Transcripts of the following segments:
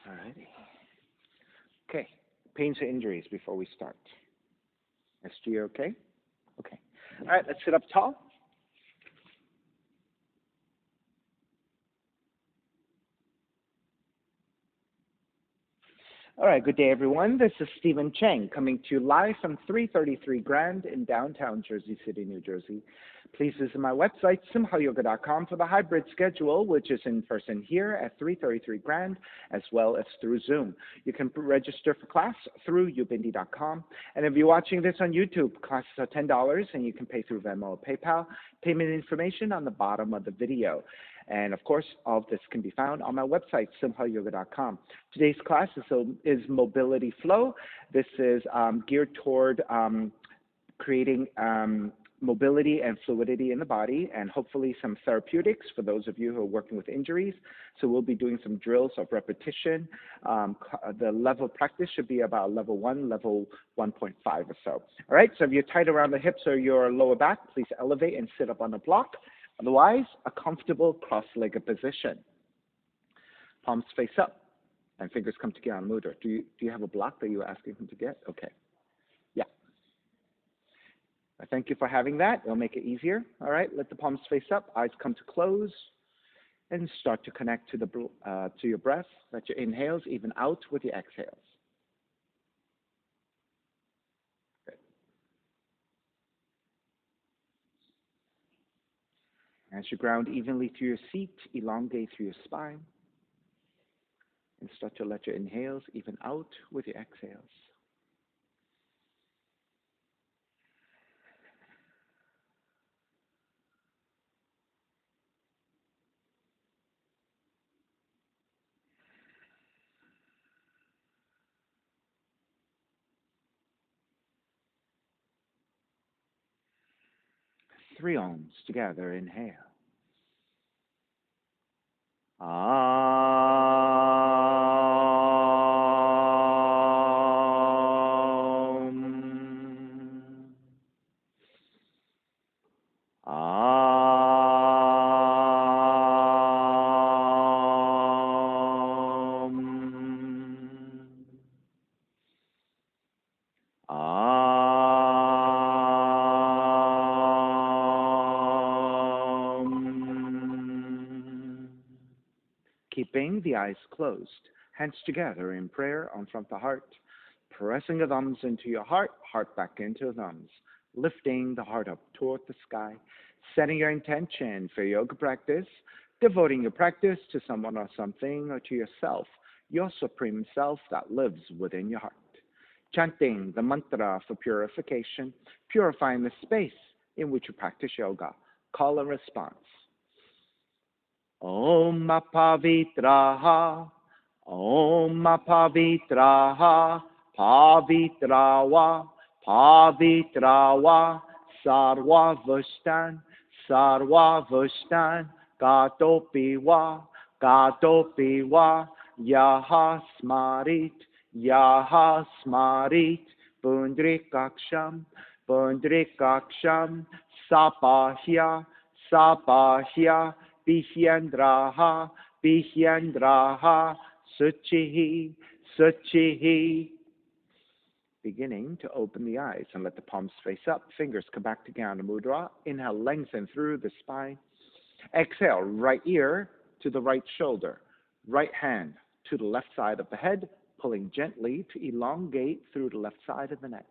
Alrighty. Okay. Pains or injuries before we start? SG, okay? Okay. All right, let's sit up tall. All right, good day, everyone. This is Stephen Chang coming to you live from 333 Grand in downtown Jersey City, New Jersey. Please visit my website, simhayoga.com, for the hybrid schedule, which is in person here at 333 Grand, as well as through Zoom. You can register for class through ubindi.com. And if you're watching this on YouTube, classes are $10, and you can pay through Venmo or PayPal. Payment information on the bottom of the video. And of course, all of this can be found on my website, simhayoga.com. Today's class is Mobility Flow. This is geared toward creating mobility and fluidity in the body, and hopefully some therapeutics for those of you who are working with injuries. So we'll be doing some drills of repetition. The level of practice should be about level 1, level 1.5 or so. All right, so if you're tight around the hips or your lower back, please elevate and sit up on a block. Otherwise, a comfortable cross-legged position. Palms face up and fingers come together on mudra. Do you have a block that you were asking him to get? Okay. Yeah. I thank you for having that. It'll make it easier. All right, let the palms face up, eyes come to close, and start to connect to your breath. Let your inhales even out with your exhales. As you ground evenly through your seat, elongate through your spine, and start to let your inhales even out with your exhales. Three ohms together, inhale. Keeping the eyes closed, hands together in prayer on front of the heart, pressing the thumbs into your heart, heart back into the thumbs, lifting the heart up toward the sky, setting your intention for yoga practice, devoting your practice to someone or something or to yourself, your supreme self that lives within your heart. Chanting the mantra for purification, purifying the space in which you practice yoga. Call and response. Om Pavitraha, Om Pavitraha, Pavitrawa, Pavitrawa, Sarva Vushtan, Gatopiwa, Yaha Smarit, Pundrikaksham, Sapahya, Bihyandraha, Suchihi. Beginning to open the eyes and let the palms face up. Fingers come back to Gana Mudra. Inhale, lengthen through the spine. Exhale, right ear to the right shoulder. Right hand to the left side of the head, pulling gently to elongate through the left side of the neck.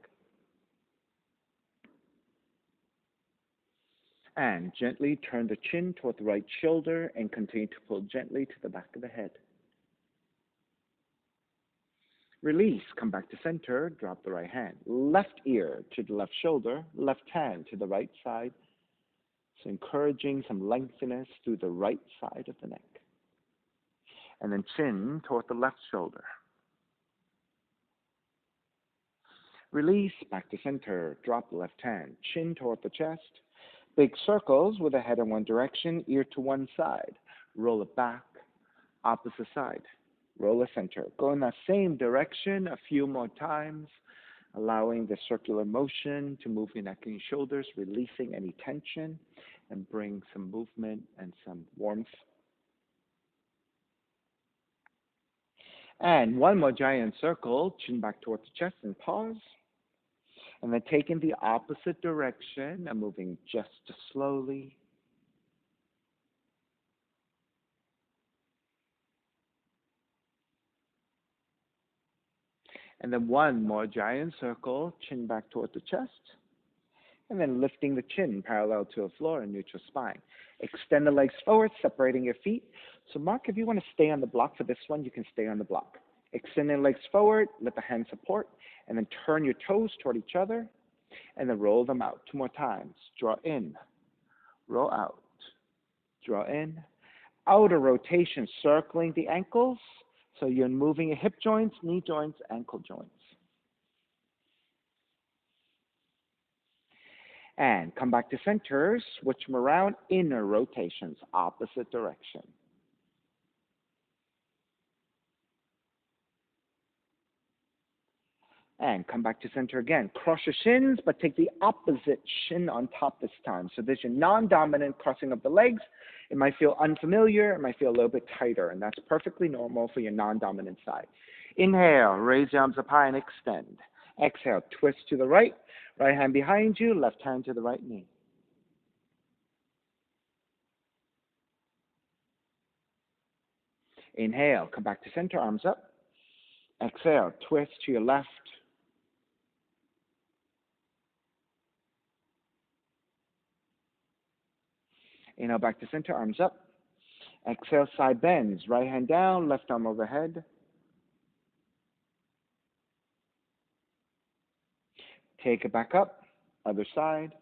And gently turn the chin toward the right shoulder and continue to pull gently to the back of the head. Release, come back to center, drop the right hand. Left ear to the left shoulder, left hand to the right side. So encouraging some lengthiness through the right side of the neck. And then chin toward the left shoulder. Release, back to center, drop the left hand, chin toward the chest. Big circles with the head in one direction, ear to one side. Roll it back, opposite side. Roll the center. Go in that same direction a few more times, allowing the circular motion to move your neck and your shoulders, releasing any tension, and bring some movement and some warmth. And one more giant circle, chin back towards the chest and pause. And then take in the opposite direction and moving just slowly. And then one more giant circle, chin back toward the chest. And then lifting the chin parallel to the floor in neutral spine. Extend the legs forward, separating your feet. So Mark, if you want to stay on the block for this one, you can stay on the block. Extend the legs forward, let the hands support, and then turn your toes toward each other, and then roll them out. 2 more times. Draw in, roll out, draw in. Outer rotation, circling the ankles. So you're moving your hip joints, knee joints, ankle joints. And come back to center, switch them around, inner rotations, opposite direction. And come back to center again. Cross your shins, but take the opposite shin on top this time. So there's your non-dominant crossing of the legs. It might feel unfamiliar. It might feel a little bit tighter, and that's perfectly normal for your non-dominant side. Inhale, raise your arms up high and extend. Exhale, twist to the right. Right hand behind you, left hand to the right knee. Inhale, come back to center, arms up. Exhale, twist to your left. Inhale, back to center, arms up. Exhale, side bends. Right hand down, left arm overhead. Take it back up, other side.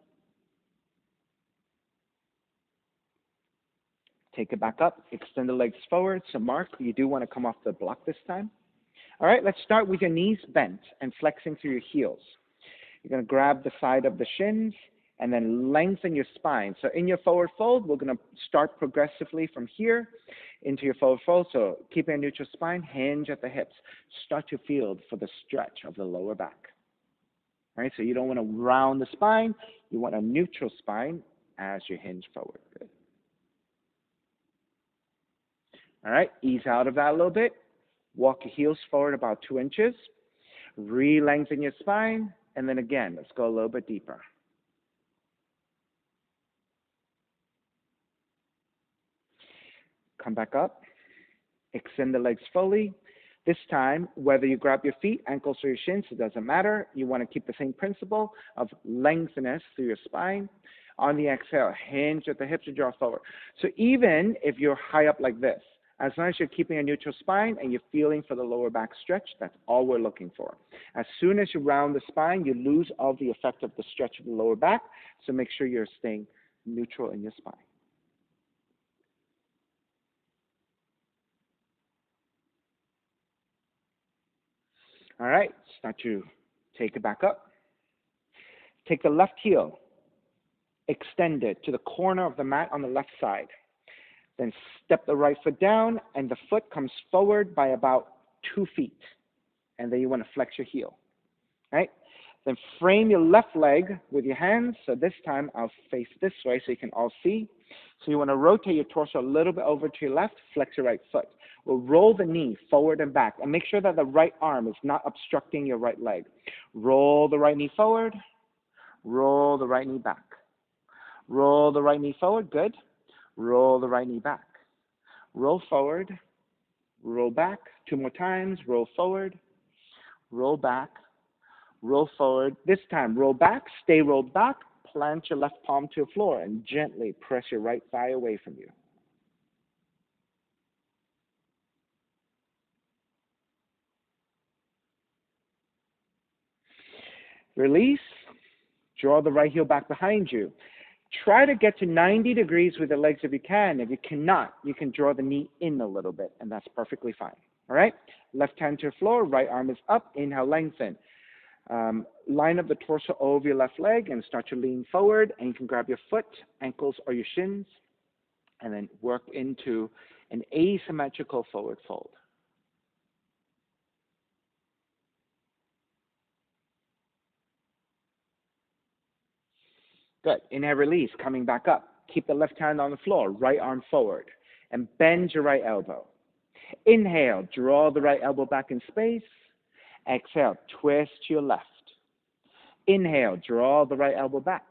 Take it back up, extend the legs forward. So Mark, you do want to come off the block this time. All right, let's start with your knees bent and flexing through your heels. You're going to grab the side of the shins and then lengthen your spine. So in your forward fold, we're going to start progressively from here into your forward fold. So keeping a neutral spine, hinge at the hips. Start to feel for the stretch of the lower back. All right, so you don't want to round the spine. You want a neutral spine as you hinge forward. Good. All right, ease out of that a little bit. Walk your heels forward about 2 inches. Re-lengthen your spine. And then again, let's go a little bit deeper. Come back up. Extend the legs fully. This time, whether you grab your feet, ankles, or your shins, it doesn't matter. You want to keep the same principle of lengthiness through your spine. On the exhale, hinge at the hips and draw forward. So even if you're high up like this, as long as you're keeping a neutral spine and you're feeling for the lower back stretch, that's all we're looking for. As soon as you round the spine, you lose all the effect of the stretch of the lower back, so make sure you're staying neutral in your spine. All right, start to take it back up. Take the left heel, extend it to the corner of the mat on the left side. Then step the right foot down, and the foot comes forward by about 2 feet. And then you want to flex your heel. Right? Then frame your left leg with your hands. So this time I'll face this way so you can all see. So you want to rotate your torso a little bit over to your left, flex your right foot. We'll roll the knee forward and back, and make sure that the right arm is not obstructing your right leg. Roll the right knee forward, roll the right knee back. Roll the right knee forward, good. Roll the right knee back. Roll forward, roll back. 2 more times, roll forward, roll back, roll forward. This time, roll back, stay rolled back, plant your left palm to the floor, and gently press your right thigh away from you. Release, draw the right heel back behind you. Try to get to 90 degrees with the legs if you can. If you cannot, you can draw the knee in a little bit, and that's perfectly fine. All right? Left hand to the floor, right arm is up, inhale, lengthen. Line up the torso over your left leg and start to lean forward, and you can grab your foot, ankles, or your shins, and then work into an asymmetrical forward fold. Good. Inhale, release, coming back up. Keep the left hand on the floor, right arm forward, and bend your right elbow. Inhale, draw the right elbow back in space. Exhale, twist to your left. Inhale, draw the right elbow back.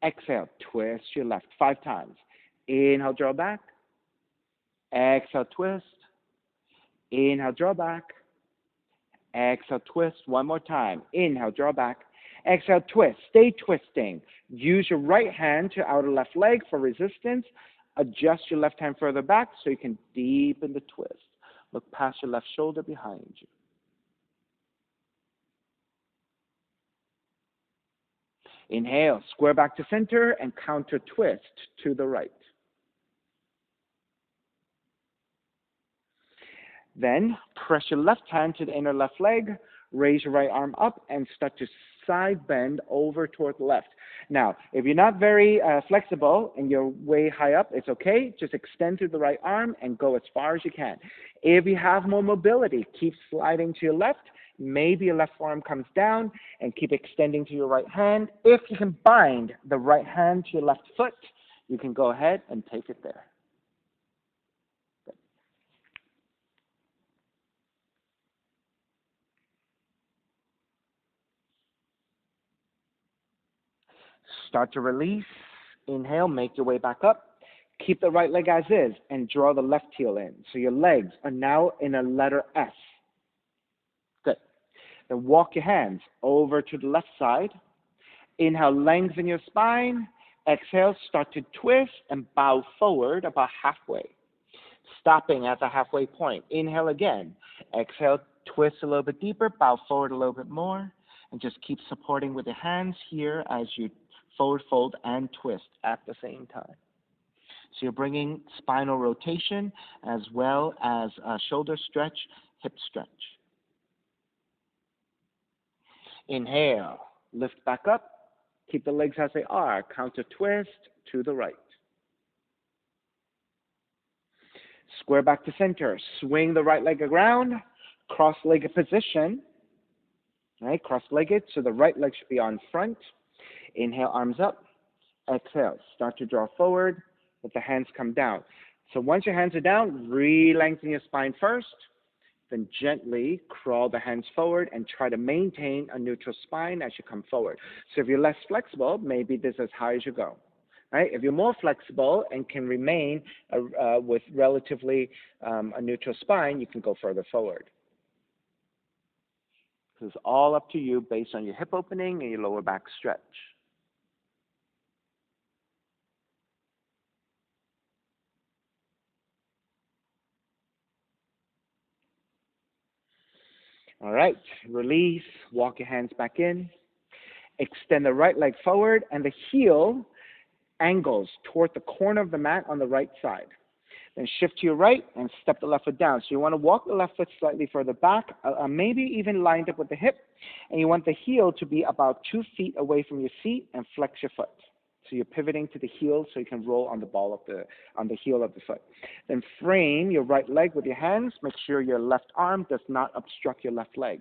Exhale, twist to your left 5 times. Inhale, draw back. Exhale, twist. Inhale, draw back. Exhale, twist. One more time. Inhale, draw back. Exhale, twist. Stay twisting. Use your right hand to outer left leg for resistance. Adjust your left hand further back so you can deepen the twist. Look past your left shoulder behind you. Inhale, square back to center and counter twist to the right. Then press your left hand to the inner left leg, raise your right arm up, and start to side bend over toward the left. Now, if you're not very flexible and you're way high up, it's okay. Just extend through the right arm and go as far as you can. If you have more mobility, keep sliding to your left. Maybe your left forearm comes down and keep extending to your right hand. If you can bind the right hand to your left foot, you can go ahead and take it there. Start to release. Inhale, make your way back up. Keep the right leg as is and draw the left heel in. So your legs are now in a letter S. Good. Then walk your hands over to the left side. Inhale, lengthen your spine. Exhale, start to twist and bow forward about halfway. Stopping at the halfway point. Inhale again. Exhale, twist a little bit deeper, bow forward a little bit more, and just keep supporting with your hands here as you forward fold and twist at the same time. So you're bringing spinal rotation as well as shoulder stretch, hip stretch. Inhale, lift back up, keep the legs as they are, counter twist to the right. Square back to center, swing the right leg around, cross-legged position, right, cross-legged, so the right leg should be on front. Inhale, arms up. Exhale, start to draw forward. Let the hands come down. So once your hands are down, re-lengthen your spine first. Then gently crawl the hands forward and try to maintain a neutral spine as you come forward. So if you're less flexible, maybe this is as high as you go. Right? If you're more flexible and can remain with relatively a neutral spine, you can go further forward. This is all up to you based on your hip opening and your lower back stretch. All right, release, walk your hands back in. Extend the right leg forward and the heel angles toward the corner of the mat on the right side. Then shift to your right and step the left foot down. So you want to walk the left foot slightly further back, maybe even lined up with the hip. And you want the heel to be about 2 feet away from your seat and flex your foot. So you're pivoting to the heel so you can roll on the heel of the foot. Then frame your right leg with your hands. Make sure your left arm does not obstruct your left leg.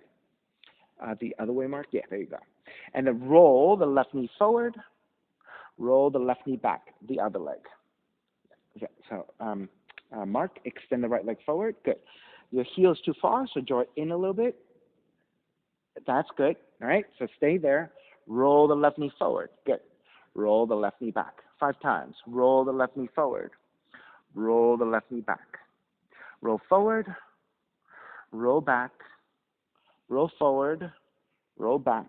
The other way, Mark? Yeah, there you go. And then roll the left knee forward. Roll the left knee back, the other leg. Okay, so Mark, extend the right leg forward. Good. Your heel is too far, so draw it in a little bit. That's good. All right, so stay there. Roll the left knee forward. Good. Roll the left knee back 5 times. Roll the left knee forward. Roll the left knee back. Roll forward. Roll back. Roll forward. Roll back.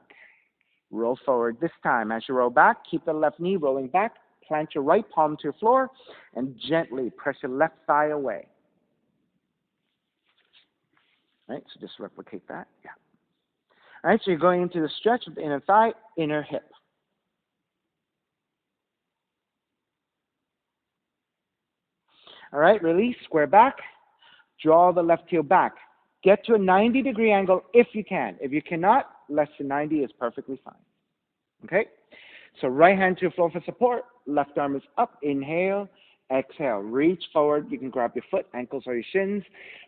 Roll forward. This time, as you roll back, keep the left knee rolling back. Plant your right palm to your floor and gently press your left thigh away. All right, so just replicate that. Yeah. All right, so you're going into the stretch of the inner thigh, inner hip. All right, release, square back, draw the left heel back. Get to a 90-degree angle if you can. If you cannot, less than 90 is perfectly fine. Okay? So right hand to your floor for support, left arm is up, inhale, exhale, reach forward, you can grab your foot, ankles or your shins,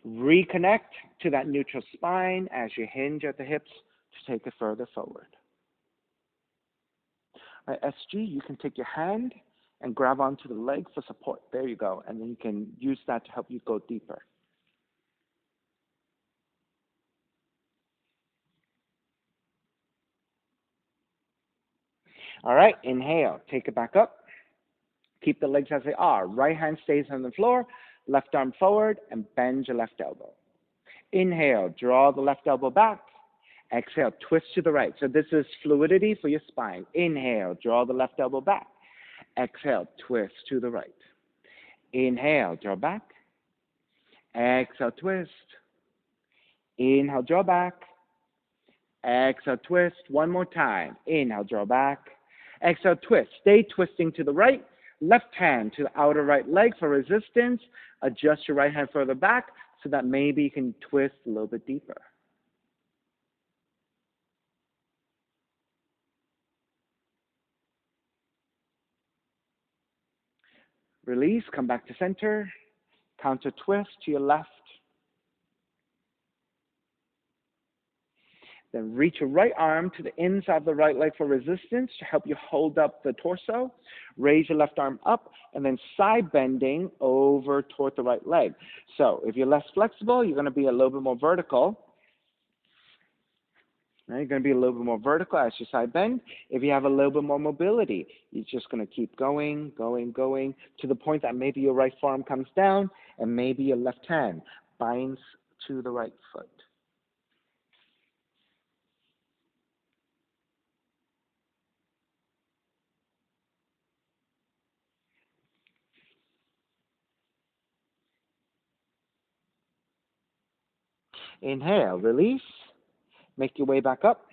reconnect to that neutral spine as you hinge at the hips to take it further forward. All right, SG, you can take your hand and grab onto the leg for support. There you go. And then you can use that to help you go deeper. All right, inhale, take it back up. Keep the legs as they are. Right hand stays on the floor, left arm forward, and bend your left elbow. Inhale, draw the left elbow back. Exhale, twist to the right. So this is fluidity for your spine. Inhale, draw the left elbow back. Exhale, twist to the right. Inhale, draw back. Exhale, twist. Inhale, draw back. Exhale, twist. One more time. Inhale, draw back. Exhale, twist. Stay twisting to the right. Left hand to the outer right leg for resistance. Adjust your right hand further back so that maybe you can twist a little bit deeper. Release, come back to center. Counter twist to your left. Then reach your right arm to the inside of the right leg for resistance to help you hold up the torso. Raise your left arm up and then side bending over toward the right leg. So if you're less flexible, you're going to be a little bit more vertical. Right? You're going to be a little bit more vertical as you side bend. If you have a little bit more mobility, you're just going to keep going to the point that maybe your right forearm comes down and maybe your left hand binds to the right foot. Inhale, release, make your way back up,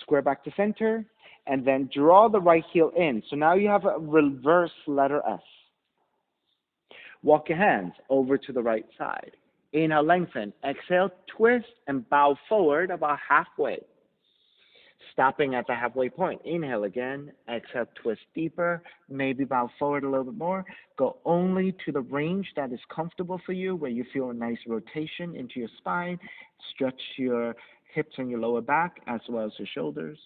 square back to center, and then draw the right heel in. So now you have a reverse letter S. Walk your hands over to the right side. Inhale, lengthen. Exhale, twist and bow forward about halfway. Stopping at the halfway point. Inhale again. Exhale, twist deeper. Maybe bow forward a little bit more. Go only to the range that is comfortable for you, where you feel a nice rotation into your spine. Stretch your hips and your lower back as well as your shoulders.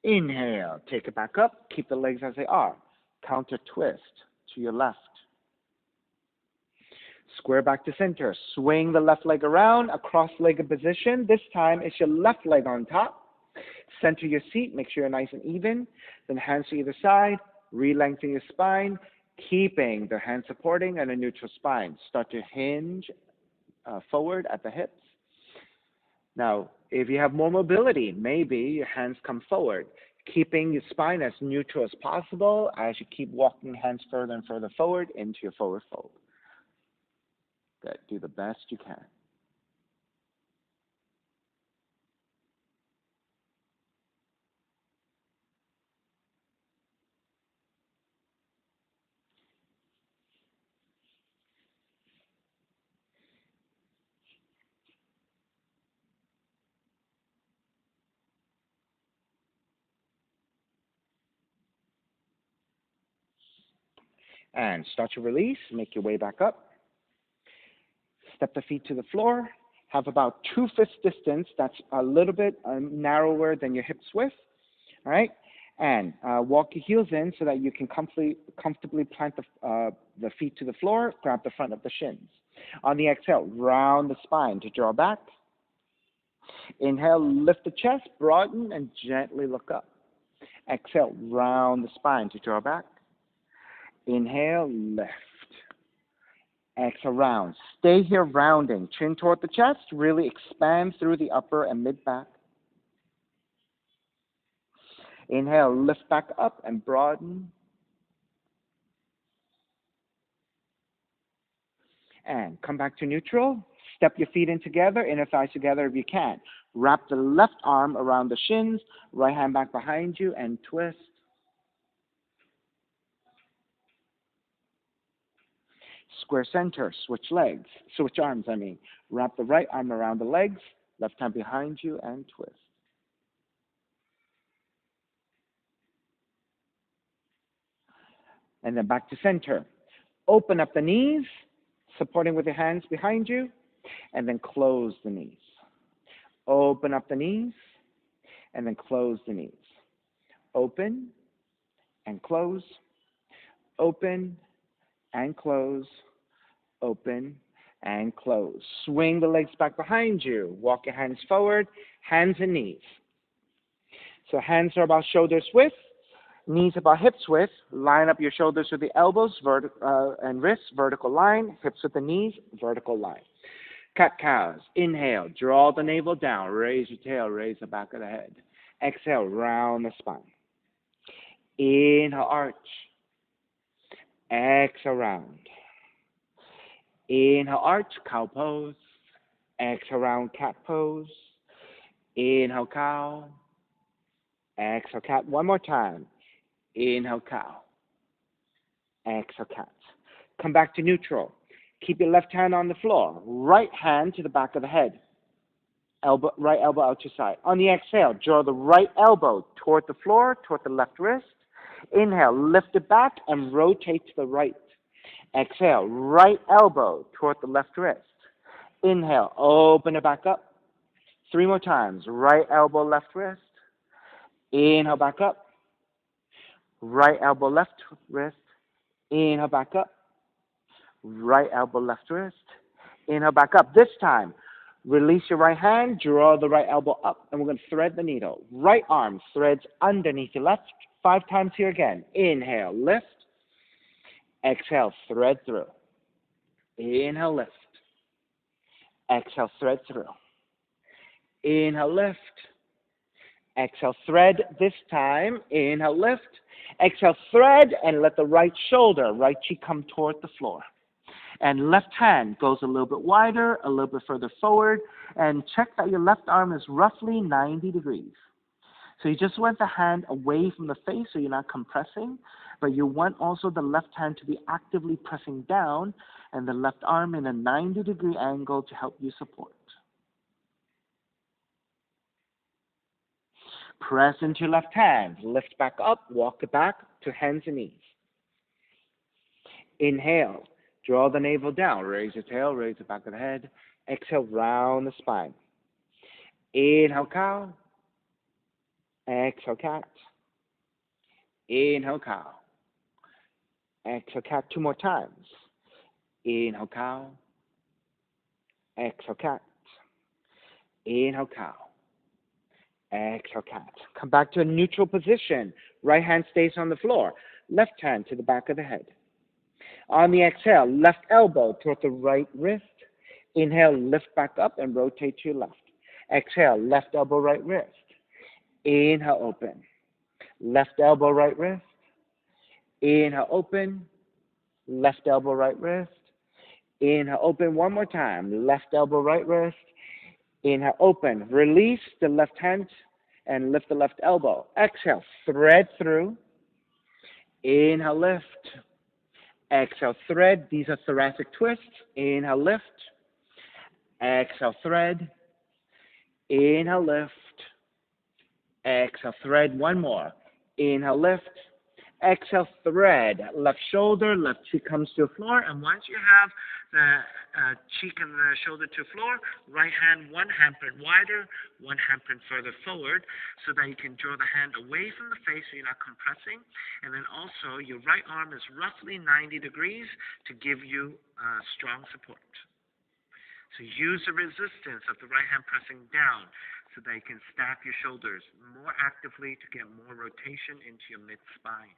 Inhale, take it back up. Keep the legs as they are. Counter twist to your left. Square back to center. Swing the left leg around, a cross-legged position. This time it's your left leg on top. Center your seat. Make sure you're nice and even. Then hands to either side. Re-lengthen your spine, keeping the hands supporting and a neutral spine. Start to hinge forward at the hips. Now, if you have more mobility, maybe your hands come forward, keeping your spine as neutral as possible as you keep walking hands further and further forward into your forward fold. Good. Do the best you can. And start to release. Make your way back up. Step the feet to the floor. Have about 2 fists distance. That's a little bit narrower than your hips width. All right? And walk your heels in so that you can comfortably plant the feet to the floor. Grab the front of the shins. On the exhale, round the spine to draw back. Inhale, lift the chest, broaden, and gently look up. Exhale, round the spine to draw back. Inhale, lift. Exhale, round. Stay here rounding. Chin toward the chest. Really expand through the upper and mid-back. Inhale, lift back up and broaden. And come back to neutral. Step your feet in together, inner thighs together if you can. Wrap the left arm around the shins, right hand back behind you, and twist. Square center, switch arms. Wrap the right arm around the legs, left hand behind you, and twist. And then back to center. Open up the knees, supporting with your hands behind you, and then close the knees. Open up the knees, and then close the knees. Open and close, open and close, open and close. Swing the legs back behind you. Walk your hands forward, hands and knees. So hands are about shoulders width, knees about hips width. Line up your shoulders with the elbows and wrists, vertical line. Hips with the knees, vertical line. Cat-cows. Inhale, draw the navel down. Raise your tail, raise the back of the head. Exhale, round the spine. Inhale, arch. Exhale, round. Inhale, arch, cow pose. Exhale, round, cat pose. Inhale, cow. Exhale, cat. One more time. Inhale, cow. Exhale, cat. Come back to neutral. Keep your left hand on the floor. Right hand to the back of the head. Right elbow out to side. On the exhale, draw the right elbow toward the floor, toward the left wrist. Inhale, lift it back and rotate to the right. Exhale, right elbow toward the left wrist. Inhale, open it back up. 3 more times. Right elbow, left wrist. Inhale, back up. Right elbow, left wrist. Inhale, back up. Right elbow, left wrist. Inhale, back up. This time, release your right hand, draw the right elbow up, and we're going to thread the needle. Right arm threads underneath your left. 5 times here again. Inhale, lift. Exhale, thread through. Inhale, lift. Exhale, thread through. Inhale, lift. Exhale, thread this time. Inhale, lift. Exhale, thread, and let the right shoulder, right cheek come toward the floor. And left hand goes a little bit wider, a little bit further forward, and check that your left arm is roughly 90 degrees. So you just want the hand away from the face so you're not compressing, but you want also the left hand to be actively pressing down and the left arm in a 90-degree angle to help you support. Press into your left hand, lift back up, walk it back to hands and knees. Inhale, draw the navel down, raise your tail, raise the back of the head. Exhale, round the spine. Inhale, cow. Exhale, cat. Inhale, cow. Exhale, cat. 2 more times. Inhale, cow. Exhale, cat. Inhale, cow. Exhale, cat. Come back to a neutral position. Right hand stays on the floor. Left hand to the back of the head. On the exhale, left elbow toward the right wrist. Inhale, lift back up and rotate to your left. Exhale, left elbow, right wrist. Inhale, open. Left elbow, right wrist. Inhale, open. Left elbow, right wrist. Inhale, open. 1 more time. Left elbow, right wrist. Inhale, open. Release the left hand and lift the left elbow. Exhale, thread through. Inhale, lift. Exhale, thread. These are thoracic twists. Inhale, lift. Exhale, thread. Inhale, lift. Exhale, thread. 1 more. Inhale, lift. Exhale, thread. Left shoulder, left cheek comes to the floor. And once you have the cheek and the shoulder to floor, right hand, 1 handprint wider, 1 handprint further forward, so that you can draw the hand away from the face so you're not compressing. And then also, your right arm is roughly 90 degrees to give you strong support. So use the resistance of the right hand pressing down so that you can stack your shoulders more actively to get more rotation into your mid-spine.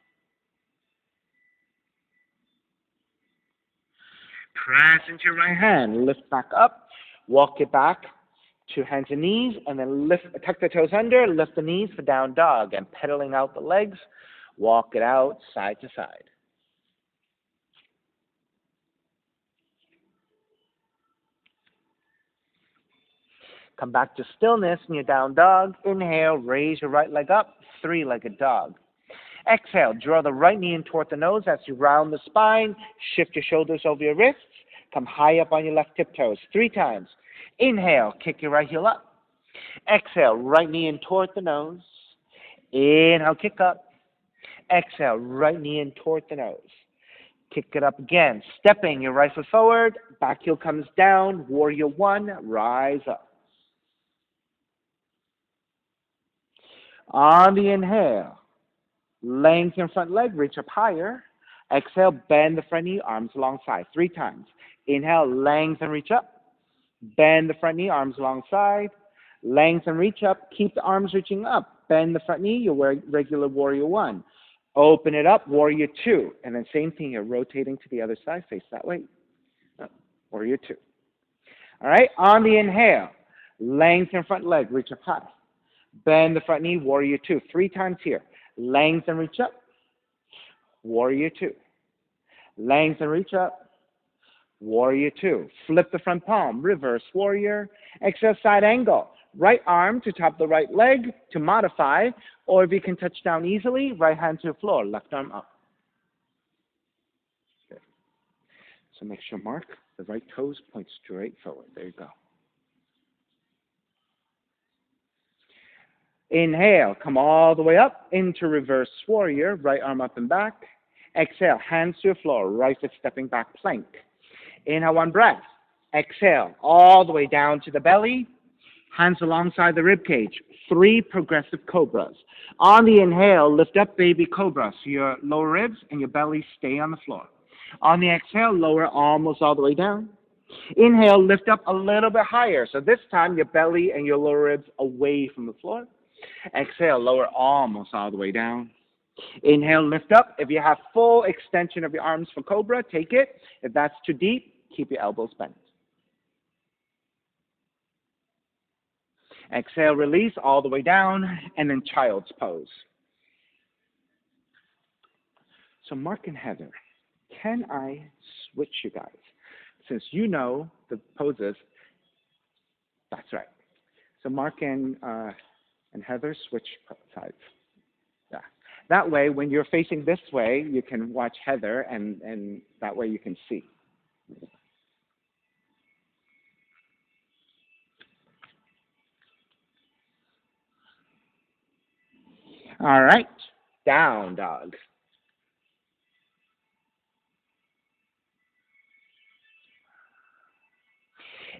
Press into your right hand, lift back up, walk it back to hands and knees, and then tuck the toes under, lift the knees for down dog, and pedaling out the legs, walk it out side to side. Come back to stillness in your down dog. Inhale, raise your right leg up, 3-legged dog. Exhale, draw the right knee in toward the nose as you round the spine. Shift your shoulders over your wrists. Come high up on your left tiptoes 3 times. Inhale, kick your right heel up. Exhale, right knee in toward the nose. Inhale, kick up. Exhale, right knee in toward the nose. Kick it up again. Stepping your right foot forward. Back heel comes down. Warrior 1, rise up. On the inhale, lengthen front leg, reach up higher. Exhale, bend the front knee, arms alongside. 3 times. Inhale, lengthen, reach up. Bend the front knee, arms alongside. Lengthen, reach up. Keep the arms reaching up. Bend the front knee, your regular warrior 1. Open it up, warrior 2. And then same thing here, rotating to the other side, face that way. Warrior 2. All right, on the inhale, lengthen front leg, reach up high. Bend the front knee, warrior 2. 3 times here. Lengthen, reach up. Warrior 2. Lengthen, reach up. Warrior 2. Flip the front palm, reverse warrior. Exhale, side angle. Right arm to top the right leg to modify, or if you can touch down easily, right hand to the floor, left arm up. Okay. So make sure, mark, the right toes point straight forward. There you go. Inhale, come all the way up into reverse warrior, right arm up and back. Exhale, hands to the floor, right foot stepping back, plank. Inhale, 1 breath. Exhale, all the way down to the belly, hands alongside the rib cage. 3 progressive cobras. On the inhale, lift up, baby cobra, so your lower ribs and your belly stay on the floor. On the exhale, lower almost all the way down. Inhale, lift up a little bit higher. So this time, your belly and your lower ribs away from the floor. Exhale, lower almost all the way down. Inhale, lift up. If you have full extension of your arms for Cobra, take it. If that's too deep, keep your elbows bent. Exhale, release all the way down, and then child's pose. So Mark and Heather, can I switch you guys? Since you know the poses, that's right. So Mark and Heather switch sides. Yeah. That way, when you're facing this way, you can watch Heather, and that way you can see. All right, down dog.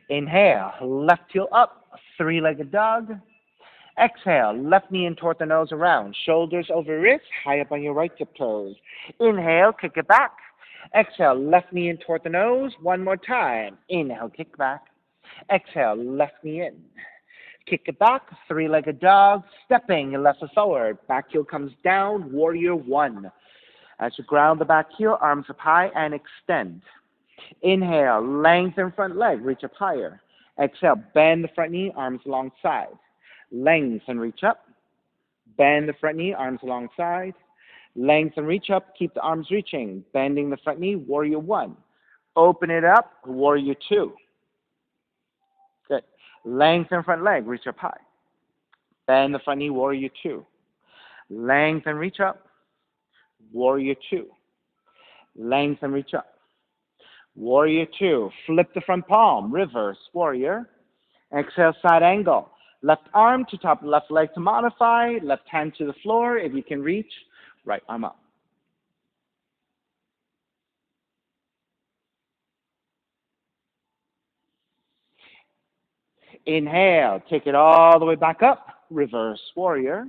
Inhale, left heel up, 3-legged dog. Exhale, left knee in toward the nose around, shoulders over wrists, high up on your right tip toes. Inhale, kick it back. Exhale, left knee in toward the nose, 1 more time. Inhale, kick back. Exhale, left knee in. Kick it back, 3-legged dog, stepping your left foot forward. Back heel comes down, warrior 1. As you ground the back heel, arms up high and extend. Inhale, lengthen front leg, reach up higher. Exhale, bend the front knee, arms alongside. Lengthen, reach up. Bend the front knee, arms alongside. Lengthen, reach up, keep the arms reaching. Bending the front knee, warrior 1. Open it up, warrior 2. Good. Lengthen front leg, reach up high. Bend the front knee, warrior 2. Lengthen, reach up, warrior 2. Lengthen, reach up. Warrior 2. Flip the front palm, reverse warrior. Exhale, side angle. Left arm to top left leg to modify. Left hand to the floor if you can reach. Right arm up. Inhale, take it all the way back up. Reverse warrior.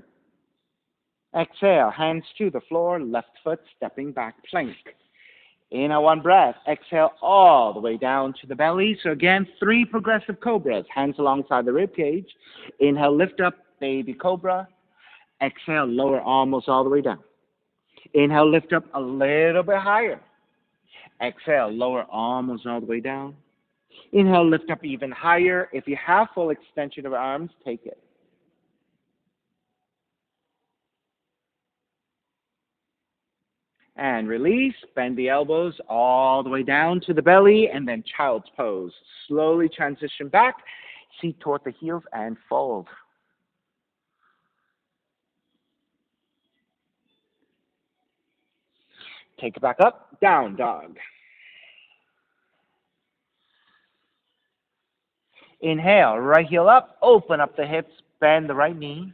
Exhale, hands to the floor, left foot stepping back, plank. Inhale, 1 breath. Exhale all the way down to the belly. So again, 3 progressive cobras. Hands alongside the rib cage. Inhale, lift up, baby cobra. Exhale, lower almost all the way down. Inhale, lift up a little bit higher. Exhale, lower almost all the way down. Inhale, lift up even higher. If you have full extension of arms, take it. And release, bend the elbows all the way down to the belly, and then child's pose. Slowly transition back, seat toward the heels, and fold. Take it back up, down dog. Inhale, right heel up, open up the hips, bend the right knee.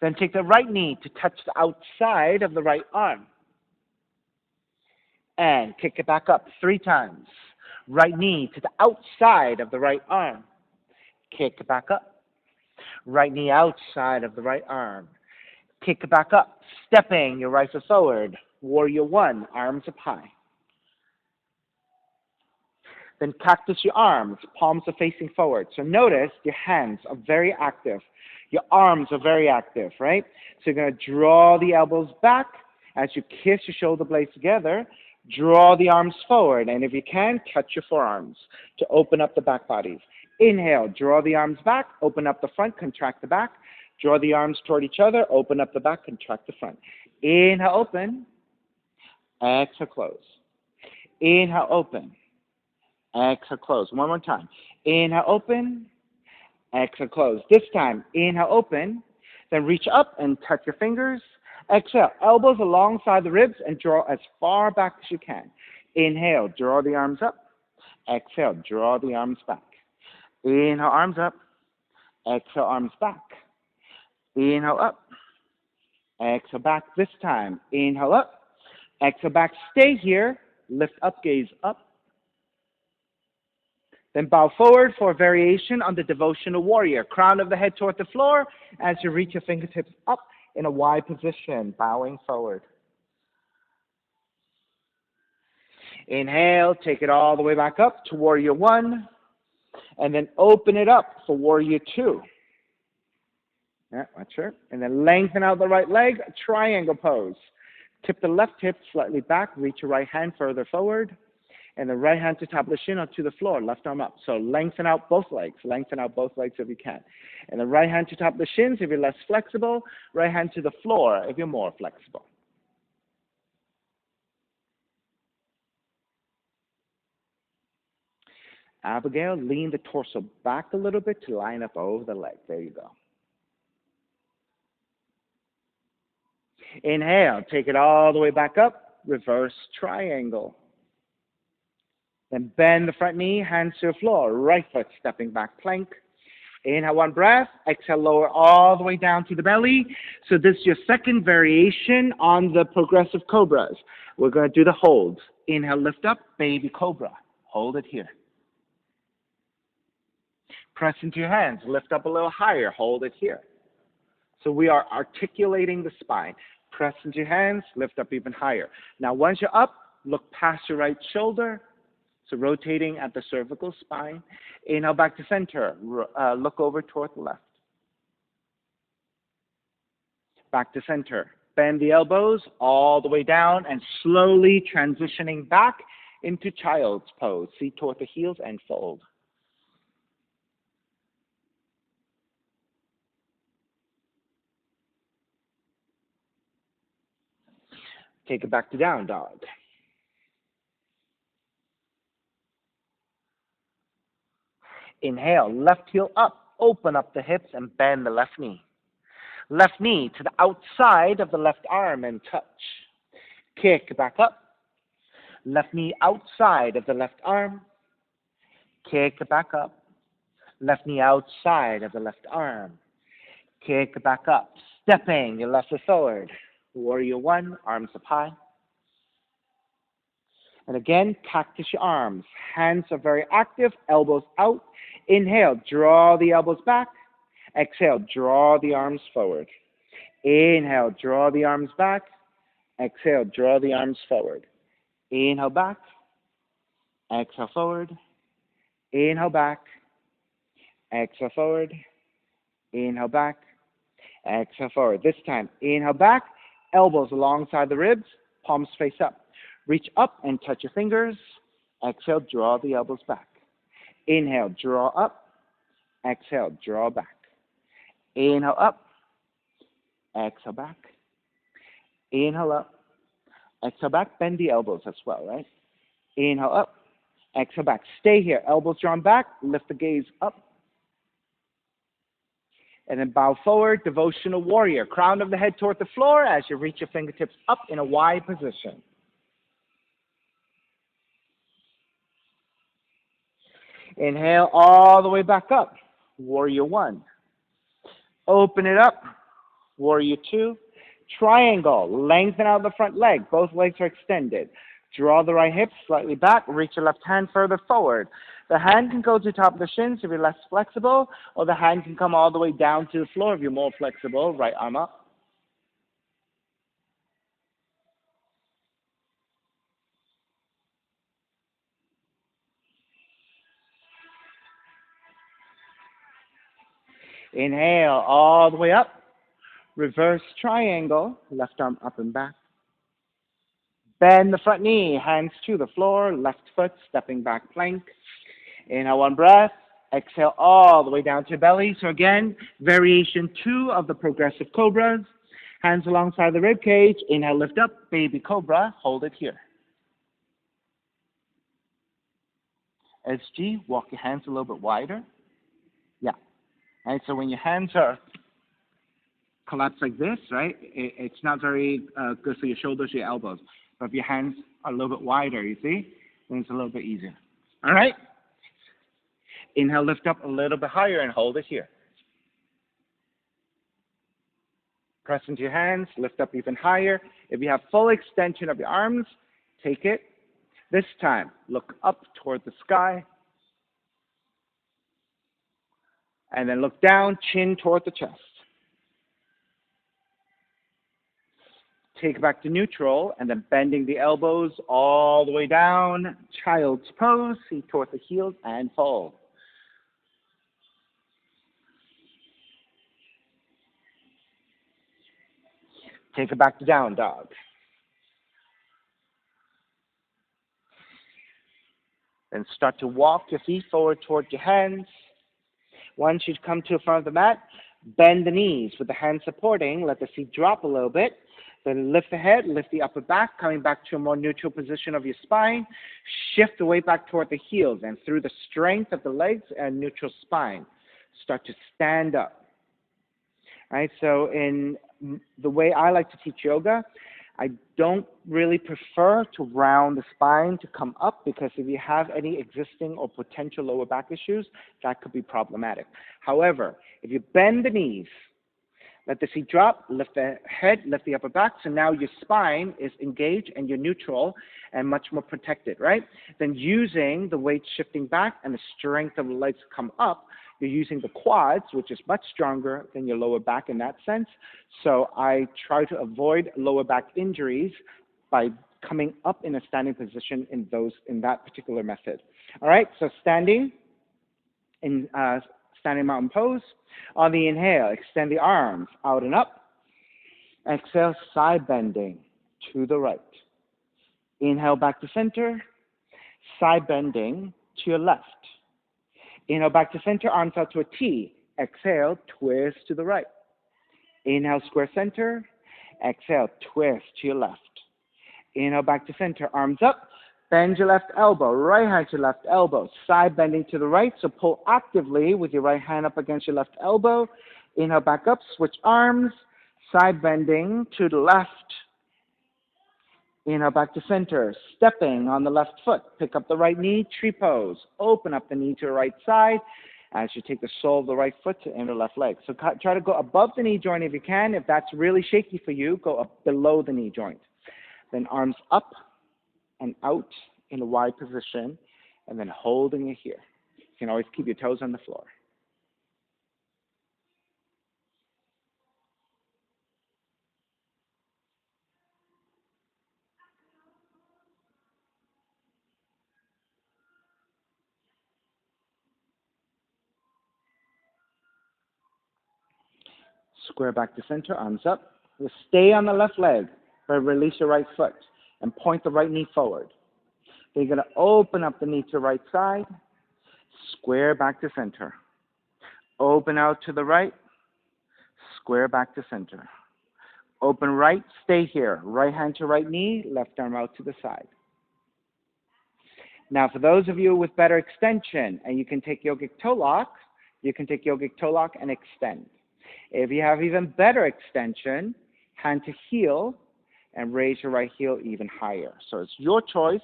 Then take the right knee to touch the outside of the right arm. And kick it back up 3 times. Right knee to the outside of the right arm. Kick it back up. Right knee outside of the right arm. Kick it back up, stepping your right foot forward. Warrior one, arms up high. Then cactus your arms, palms are facing forward. So notice your hands are very active. Your arms are very active, right? So you're going to draw the elbows back as you kiss your shoulder blades together. Draw the arms forward, and if you can, touch your forearms to open up the back bodies. Inhale, draw the arms back, open up the front, contract the back. Draw the arms toward each other, open up the back, contract the front. Inhale, open. Exhale, close. Inhale, open. Exhale, close. One more time. Inhale, open. Exhale, close. This time, inhale, open. Then reach up and touch your fingers. Exhale, elbows alongside the ribs and draw as far back as you can. Inhale, draw the arms up. Exhale, draw the arms back. Inhale, arms up. Exhale, arms back. Inhale, up. Exhale, back. This time, inhale, up. Exhale, back. Stay here. Lift up, gaze up. Then bow forward for a variation on the devotional warrior. Crown of the head toward the floor as you reach your fingertips up in a wide position, bowing forward. Inhale, take it all the way back up to warrior one, and then open it up for warrior two. Yeah, that's it. And then lengthen out the right leg, triangle pose. Tip the left hip slightly back, reach your right hand further forward, and the right hand to top of the shin or to the floor, left arm up. So lengthen out both legs if you can. And the right hand to top of the shins if you're less flexible, right hand to the floor if you're more flexible. Abigail, lean the torso back a little bit to line up over the leg. There you go. Inhale, take it all the way back up, reverse triangle. Then bend the front knee, hands to the floor, right foot stepping back, plank. Inhale, one breath. Exhale, lower all the way down to the belly. So this is your second variation on the progressive cobras. We're going to do the holds. Inhale, lift up, baby cobra. Hold it here. Press into your hands, lift up a little higher, hold it here. So we are articulating the spine. Press into your hands, lift up even higher. Now once you're up, look past your right shoulder. So rotating at the cervical spine. Inhale back to center. Look over toward the left. Back to center. Bend the elbows all the way down and slowly transitioning back into child's pose. Feet toward the heels and fold. Take it back to down dog. Inhale, left heel up, open up the hips and bend the left knee. Left knee to the outside of the left arm and touch. Kick back up. Left knee outside of the left arm. Kick back up. Left knee outside of the left arm. Kick back up. Stepping your left foot forward. Warrior one, arms up high. And again, cactus your arms. Hands are very active, elbows out. Inhale, draw the elbows back. Exhale, draw the arms forward. Inhale, draw the arms back. Exhale, draw the arms forward. Inhale back. Exhale forward. Inhale back. Exhale forward. Inhale back. Exhale forward. This time, inhale back. Elbows alongside the ribs. Palms face up. Reach up and touch your fingers. Exhale, draw the elbows back. Inhale, draw up. Exhale, draw back. Inhale up. Exhale back. Inhale up. Exhale back. Bend the elbows as well, right? Inhale up. Exhale back. Stay here. Elbows drawn back. Lift the gaze up. And then bow forward, devotional warrior. Crown of the head toward the floor as you reach your fingertips up in a wide position. Inhale all the way back up. Warrior one. Open it up. Warrior two. Triangle. Lengthen out the front leg. Both legs are extended. Draw the right hip slightly back. Reach your left hand further forward. The hand can go to the top of the shins if you're less flexible, or the hand can come all the way down to the floor if you're more flexible. Right arm up. Inhale all the way up. Reverse triangle, left arm up and back. Bend the front knee, hands to the floor, left foot stepping back plank. Inhale, one breath. Exhale all the way down to belly. So again, variation 2 of the progressive cobras. Hands alongside the rib cage. Inhale, lift up, baby cobra. Hold it here. SG, walk your hands a little bit wider. Yeah. Right, so when your hands are collapsed like this, right, it's not very good for your shoulders or your elbows. But if your hands are a little bit wider, you see, then it's a little bit easier. All right? Inhale, lift up a little bit higher and hold it here. Press into your hands, lift up even higher. If you have full extension of your arms, take it. This time, look up toward the sky. And then look down, chin toward the chest. Take it back to neutral, and then bending the elbows all the way down. Child's pose, feet toward the heels, and fold. Take it back to down dog. Then start to walk your feet forward toward your hands. Once you come to the front of the mat, bend the knees with the hands supporting. Let the feet drop a little bit. Then lift the head, lift the upper back, coming back to a more neutral position of your spine. Shift the weight back toward the heels, and through the strength of the legs and neutral spine, start to stand up. All right, so in the way I like to teach yoga, I don't really prefer to round the spine to come up, because if you have any existing or potential lower back issues, that could be problematic. However, if you bend the knees, let the feet drop, lift the head, lift the upper back, so now your spine is engaged and you're neutral and much more protected, right? Then using the weight shifting back and the strength of the legs come up, you're using the quads, which is much stronger than your lower back in that sense. So I try to avoid lower back injuries by coming up in a standing position in that particular method. All right, so standing in standing mountain pose. On the inhale, extend the arms out and up. Exhale, side bending to the right. Inhale back to center, side bending to your left. Inhale back to center, arms out to a T. Exhale, twist to the right. Inhale, square center. Exhale, twist to your left. Inhale back to center, arms up. Bend your left elbow, right hand to left elbow. Side bending to the right, so pull actively with your right hand up against your left elbow. Inhale back up, switch arms. Side bending to the left. Inhale back to center, stepping on the left foot. Pick up the right knee, tree pose. Open up the knee to the right side as you take the sole of the right foot to inner left leg. So try to go above the knee joint if you can. If that's really shaky for you, go up below the knee joint. Then arms up and out in a wide position, and then holding it here. You can always keep your toes on the floor. Square back to center, arms up. Stay on the left leg, but release your right foot and point the right knee forward. Then you're going to open up the knee to the right side, square back to center. Open out to the right, square back to center. Open right, stay here. Right hand to right knee, left arm out to the side. Now, for those of you with better extension, and you can take yogic toe lock, you can take yogic toe lock and extend. If you have even better extension, hand to heel, and raise your right heel even higher. So it's your choice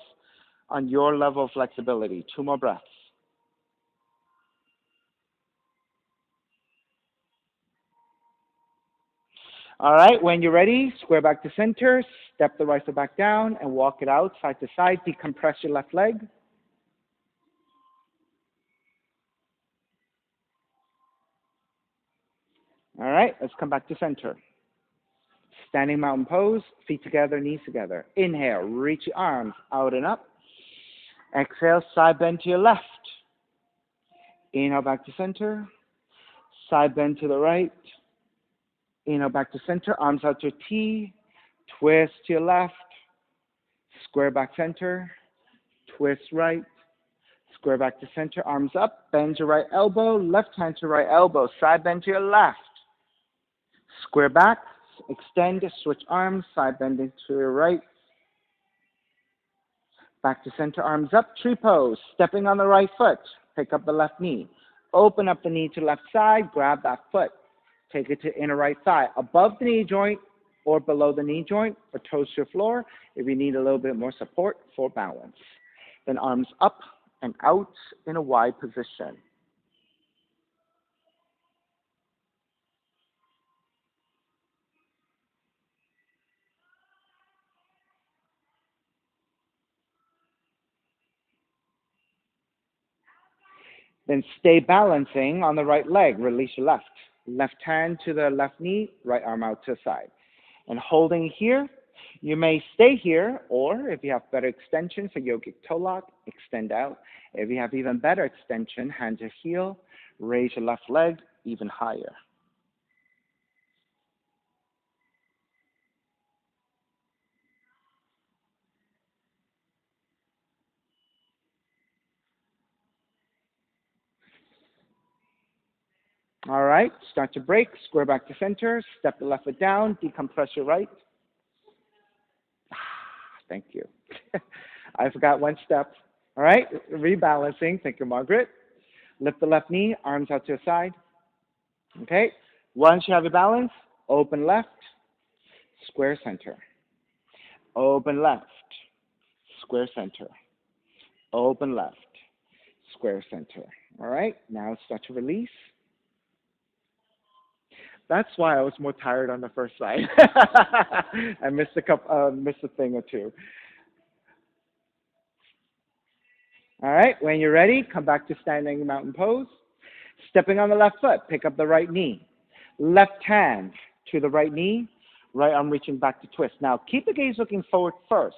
on your level of flexibility. 2 more breaths. All right, when you're ready, square back to center, step the right foot back down, and walk it out side to side. Decompress your left leg. All right, let's come back to center. Standing mountain pose, feet together, knees together. Inhale, reach your arms out and up. Exhale, side bend to your left. Inhale back to center. Side bend to the right. Inhale back to center. Arms out to a T. Twist to your left. Square back center. Twist right. Square back to center. Arms up. Bend your right elbow. Left hand to right elbow. Side bend to your left. Square back. Extend. Switch arms. Side bending to your right. Back to center, arms up, tree pose. Stepping on the right foot, pick up the left knee. Open up the knee to left side, grab that foot. Take it to inner right thigh, above the knee joint or below the knee joint, or toes to the floor if you need a little bit more support for balance. Then arms up and out in a wide position. Then stay balancing on the right leg. Release your left. Left hand to the left knee, right arm out to the side. And holding here, you may stay here, or if you have better extension for yogic toe lock, extend out. If you have even better extension, hand to heel, raise your left leg even higher. All right, start to break, square back to center, step the left foot down, decompress your right. Thank you. I forgot one step. All right, rebalancing. Thank you, Margaret. Lift the left knee, arms out to the side. Okay, once you have your balance, open left, square center. Open left, square center. Open left, square center. All right, now start to release. That's why I was more tired on the first side. I missed a thing or two. All right, when you're ready, come back to standing mountain pose. Stepping on the left foot, pick up the right knee. Left hand to the right knee, right arm reaching back to twist. Now, keep the gaze looking forward first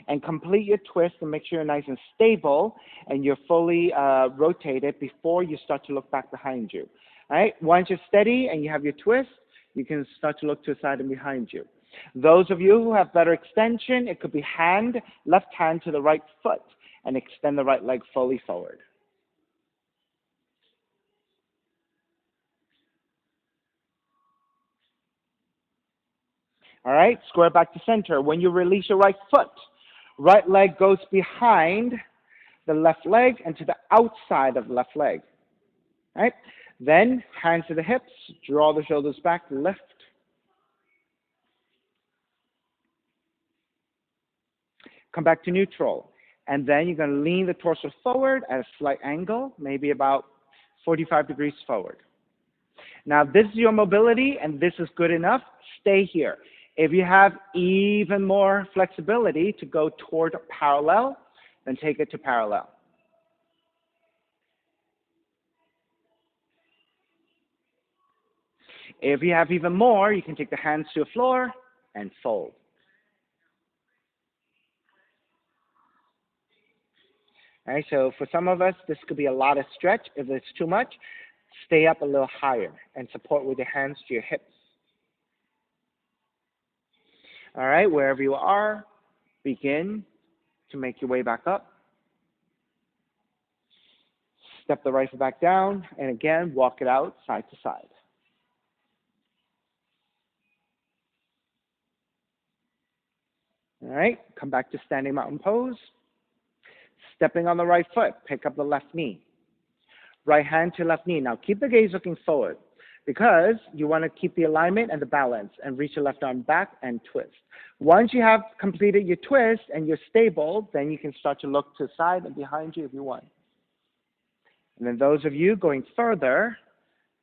and complete your twist and make sure you're nice and stable and you're fully rotated before you start to look back behind you. All right, once you're steady and you have your twist, you can start to look to the side and behind you. Those of you who have better extension, it could be left hand to the right foot and extend the right leg fully forward. All right, square back to center. When you release your right foot, right leg goes behind the left leg and to the outside of the left leg. All right, then hands to the hips, draw the shoulders back, lift. Come back to neutral. And then you're going to lean the torso forward at a slight angle, maybe about 45 degrees forward. Now, this is your mobility, and this is good enough. Stay here. If you have even more flexibility to go toward parallel, then take it to parallel. If you have even more, you can take the hands to the floor and fold. All right, so for some of us, this could be a lot of stretch. If it's too much, stay up a little higher and support with your hands to your hips. All right, wherever you are, begin to make your way back up. Step the right foot back down, and again, walk it out side to side. All right, come back to standing mountain pose. Stepping on the right foot, pick up the left knee. Right hand to left knee. Now keep the gaze looking forward because you want to keep the alignment and the balance and reach your left arm back and twist. Once you have completed your twist and you're stable, then you can start to look to the side and behind you if you want. And then those of you going further,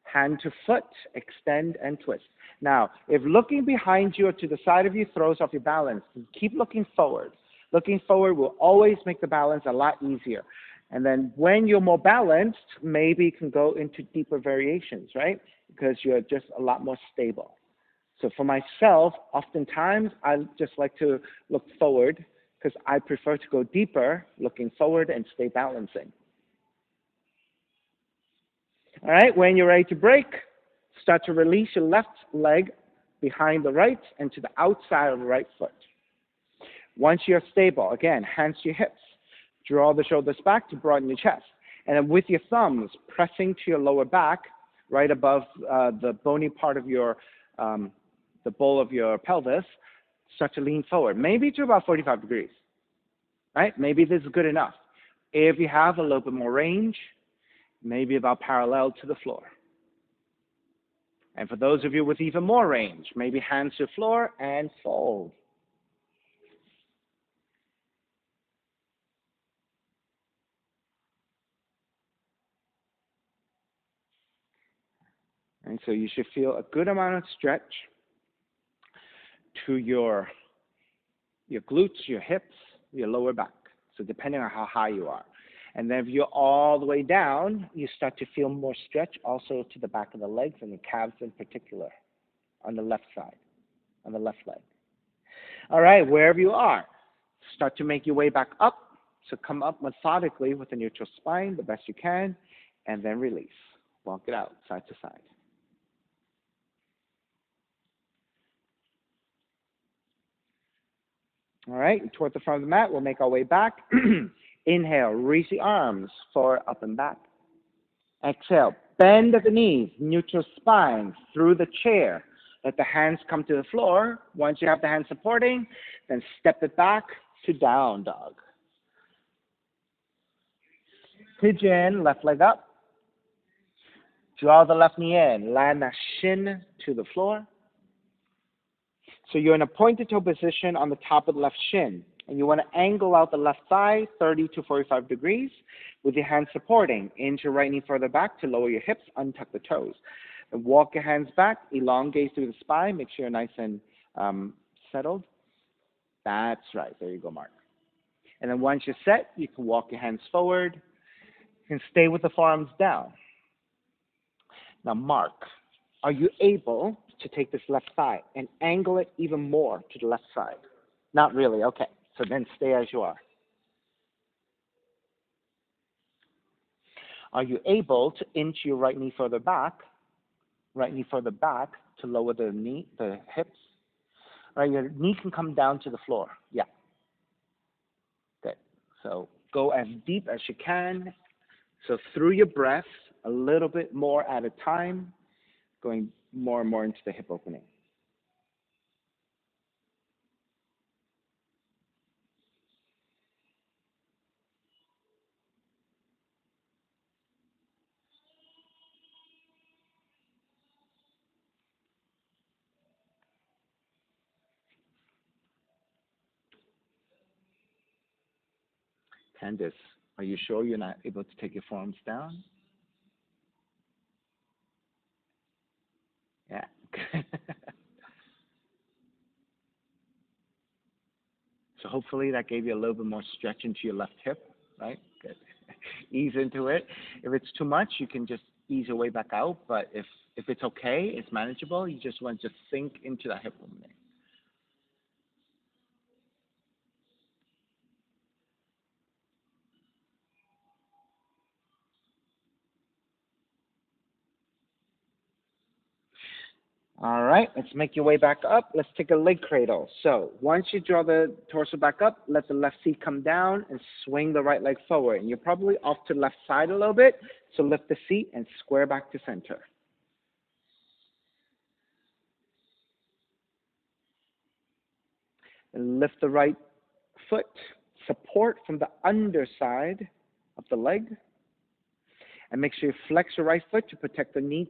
hand to foot, extend and twist. Now, if looking behind you or to the side of you throws off your balance, keep looking forward. Looking forward will always make the balance a lot easier. And then when you're more balanced, maybe you can go into deeper variations, right? Because you're just a lot more stable. So for myself, oftentimes, I just like to look forward because I prefer to go deeper, looking forward and stay balancing. All right, when you're ready to break, Start to release your left leg behind the right and to the outside of the right foot. Once you're stable, again, hands to your hips. Draw the shoulders back to broaden your chest. And then with your thumbs pressing to your lower back, right above the bony part of your, the bowl of your pelvis, start to lean forward, maybe to about 45 degrees, right? Maybe this is good enough. If you have a little bit more range, maybe about parallel to the floor. And for those of you with even more range, maybe hands to the floor and fold. And so you should feel a good amount of stretch to your glutes, your hips, your lower back. So depending on how high you are. And then if you're all the way down, you start to feel more stretch also to the back of the legs and the calves in particular on the left side, on the left leg. All right, wherever you are, start to make your way back up. So come up methodically with a neutral spine the best you can, and then release. Walk it out side to side. All right, toward the front of the mat, we'll make our way back. Inhale, reach the arms forward, up and back. Exhale, bend at the knees, neutral spine through the chair. Let the hands come to the floor. Once you have the hands supporting, then step it back to down dog. Pigeon, left leg up. Draw the left knee in. Land that shin to the floor. So you're in a pointed toe position on the top of the left shin. And you want to angle out the left thigh 30 to 45 degrees with your hands supporting. Inch your right knee further back to lower your hips, untuck the toes. And walk your hands back, elongate through the spine. Make sure you're nice and settled. That's right. There you go, Mark. And then once you're set, you can walk your hands forward. You can stay with the forearms down. Now, Mark, are you able to take this left thigh and angle it even more to the left side? Not really. Okay. So then stay as you are. Are you able to inch your right knee further back to lower the knee, the hips? All right, your knee can come down to the floor. Yeah. Good. So go as deep as you can. So through your breath, a little bit more at a time, going more and more into the hip opening. Candice, are you sure you're not able to take your forearms down? Yeah. So hopefully that gave you a little bit more stretch into your left hip, right? Good. Ease into it. If it's too much, you can just ease your way back out. But if it's okay, it's manageable, you just want to just sink into that hip opening. All right, let's make your way back up. Let's take a leg cradle. So once you draw the torso back up, let the left seat come down and swing the right leg forward. And you're probably off to the left side a little bit, so lift the seat and square back to center. And lift the right foot, support from the underside of the leg. And make sure you flex your right foot to protect the knee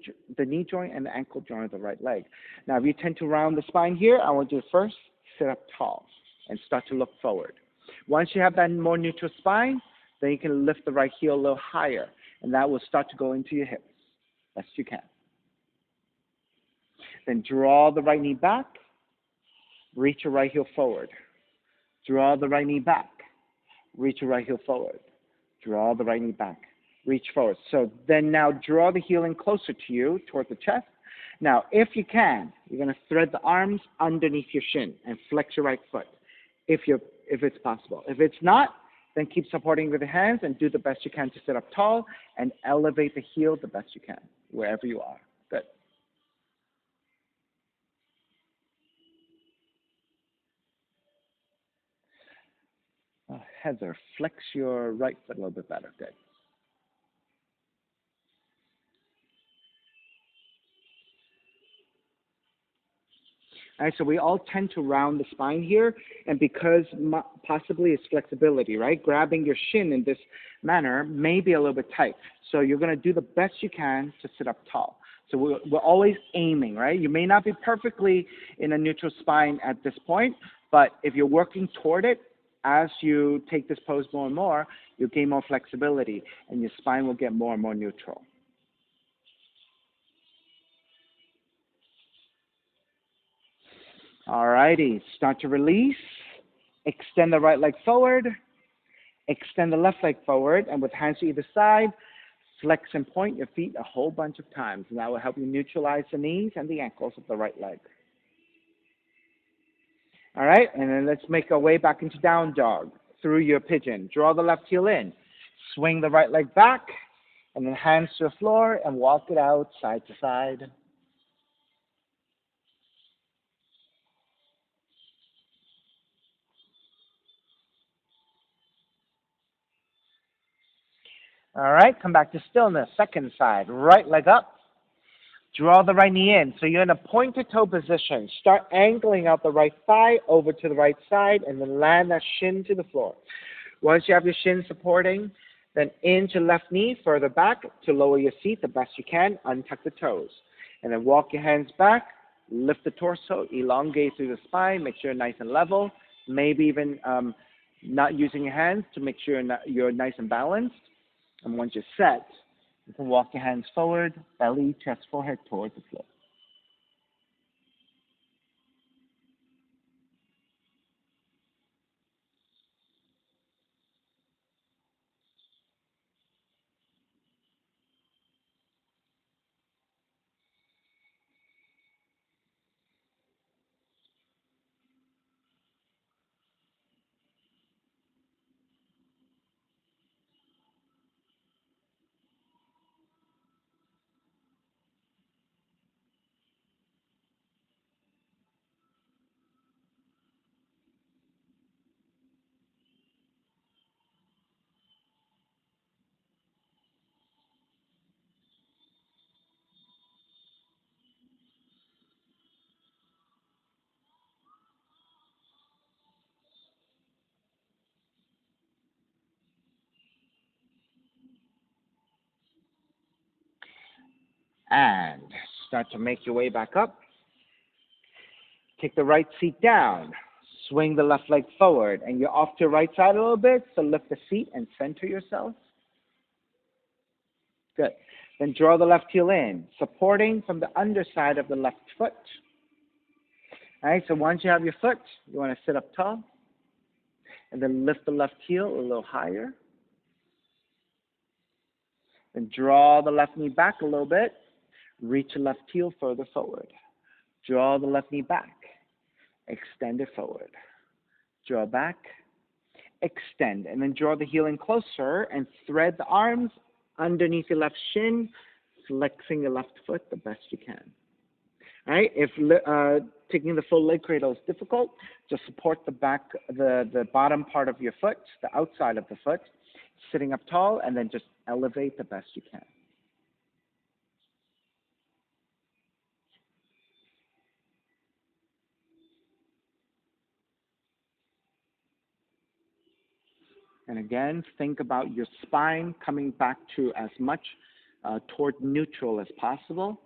joint and the ankle joint of the right leg. Now, if you tend to round the spine here, I want you to first sit up tall and start to look forward. Once you have that more neutral spine, then you can lift the right heel a little higher, and that will start to go into your hips best you can. Then draw the right knee back, reach your right heel forward. Draw the right knee back, reach your right heel forward. Draw the right knee back. Reach forward. So then now draw the heel in closer to you, toward the chest. Now, if you can, you're going to thread the arms underneath your shin and flex your right foot, if it's possible. If it's not, then keep supporting with the hands and do the best you can to sit up tall and elevate the heel the best you can, wherever you are. Good. Heather, flex your right foot a little bit better. Good. All right, so we all tend to round the spine here, and because possibly it's flexibility, right? Grabbing your shin in this manner may be a little bit tight. So you're going to do the best you can to sit up tall. So we're always aiming, right? You may not be perfectly in a neutral spine at this point, but if you're working toward it, as you take this pose more and more, you'll gain more flexibility, and your spine will get more and more neutral. All righty, start to release. Extend the right leg forward. Extend the left leg forward, and with hands to either side, flex and point your feet a whole bunch of times. And that will help you neutralize the knees and the ankles of the right leg. All right, and then let's make our way back into down dog through your pigeon. Draw the left heel in. Swing the right leg back, and then hands to the floor and walk it out side to side. All right, come back to stillness. Second side, right leg up. Draw the right knee in. So you're in a pointed toe position. Start angling out the right thigh over to the right side, and then land that shin to the floor. Once you have your shin supporting, then into left knee, further back to lower your seat the best you can. Untuck the toes. And then walk your hands back. Lift the torso. Elongate through the spine. Make sure you're nice and level. Maybe even not using your hands to make sure you're nice and balanced. And once you're set, you can walk your hands forward, belly, chest, forehead towards the floor. And start to make your way back up. Take the right seat down. Swing the left leg forward. And you're off to the right side a little bit, so lift the seat and center yourself. Good. Then draw the left heel in, supporting from the underside of the left foot. All right, so once you have your foot, you want to sit up tall. And then lift the left heel a little higher. Then draw the left knee back a little bit. Reach the left heel further forward. Draw the left knee back. Extend it forward. Draw back. Extend. And then draw the heel in closer and thread the arms underneath your left shin, flexing your left foot the best you can. All right, if taking the full leg cradle is difficult, just support the back, the bottom part of your foot, the outside of the foot, sitting up tall, and then just elevate the best you can. And again, think about your spine coming back to as much toward neutral as possible.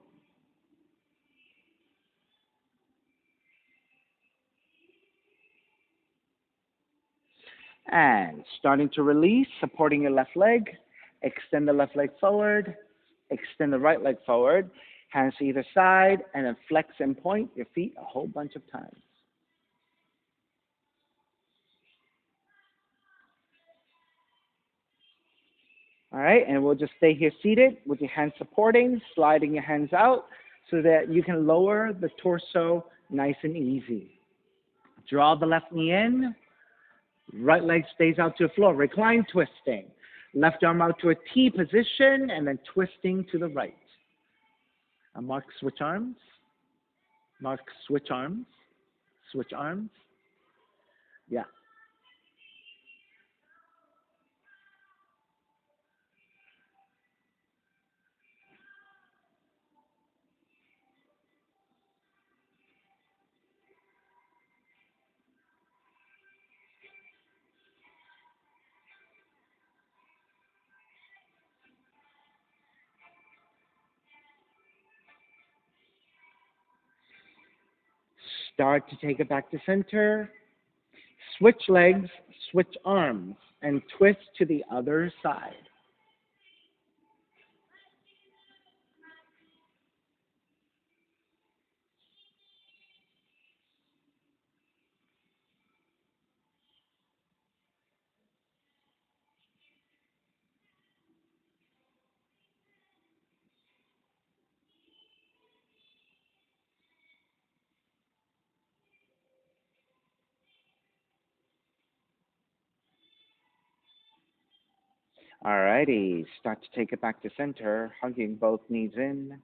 And starting to release, supporting your left leg. Extend the left leg forward. Extend the right leg forward. Hands to either side, and then flex and point your feet a whole bunch of times. All right, and we'll just stay here seated with your hands supporting, sliding your hands out so that you can lower the torso nice and easy. Draw the left knee in, right leg stays out to the floor, recline twisting. Left arm out to a T position and then twisting to the right. Mark, switch arms. Mark, switch arms. Switch arms. Yeah. Start to take it back to center. Switch legs, switch arms, and twist to the other side. Alrighty, start to take it back to center, hugging both knees in.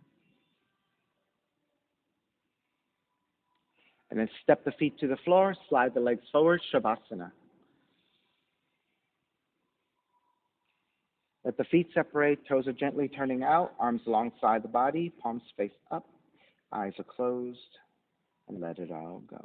And then step the feet to the floor, slide the legs forward, Shavasana. Let the feet separate, toes are gently turning out, arms alongside the body, palms face up, eyes are closed, and let it all go.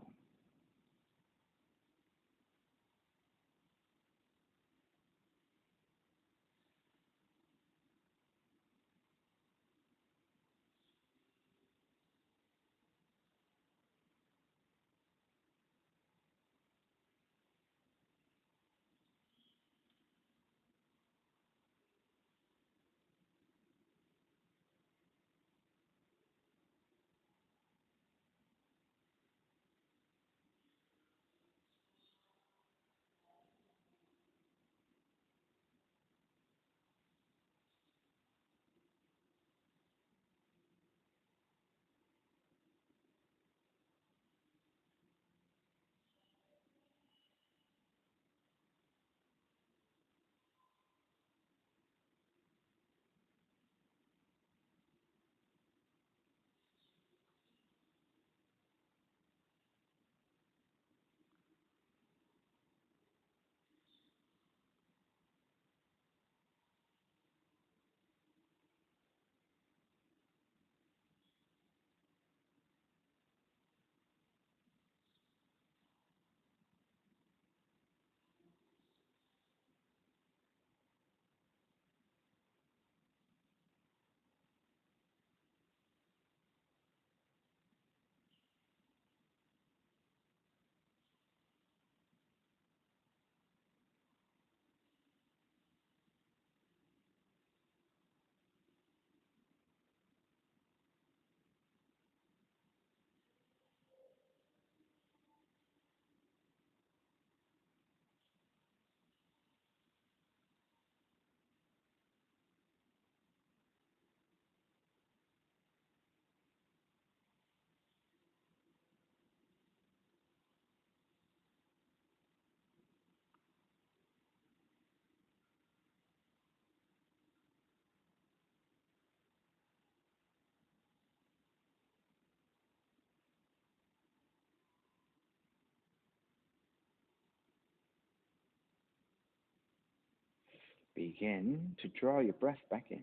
Begin to draw your breath back in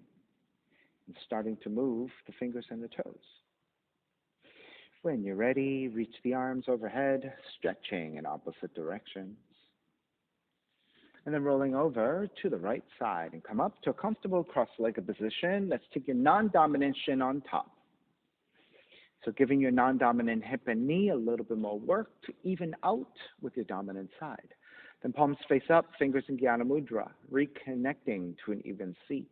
and starting to move the fingers and the toes. When you're ready, reach the arms overhead, stretching in opposite directions. And then rolling over to the right side and come up to a comfortable cross-legged position. Let's take your non-dominant shin on top. So giving your non-dominant hip and knee a little bit more work to even out with your dominant side. Then palms face up, fingers in Jnana Mudra, reconnecting to an even seat,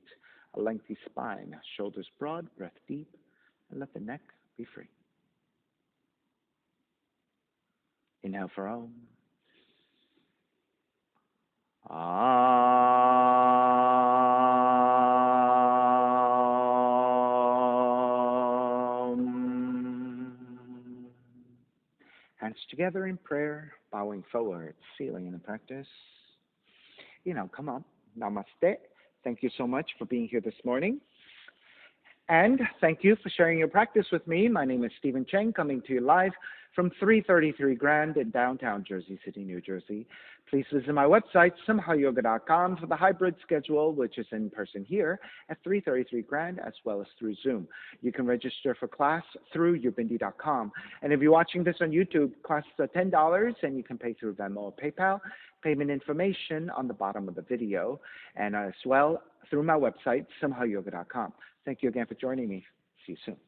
a lengthy spine, shoulders broad, breath deep, and let the neck be free. Inhale for Om. Hands together in prayer, bowing forward, sealing in the practice. Come on. Namaste. Thank you so much for being here this morning. And thank you for sharing your practice with me. My name is Stephen Cheng, coming to you live from 333 Grand in downtown Jersey City, New Jersey. Please visit my website, simhayoga.com, for the hybrid schedule, which is in person here at 333 Grand, as well as through Zoom. You can register for class through yourbindi.com. And if you're watching this on YouTube, classes are $10, and you can pay through Venmo or PayPal. Payment information on the bottom of the video, and as well through my website, simhayoga.com. Thank you again for joining me. See you soon.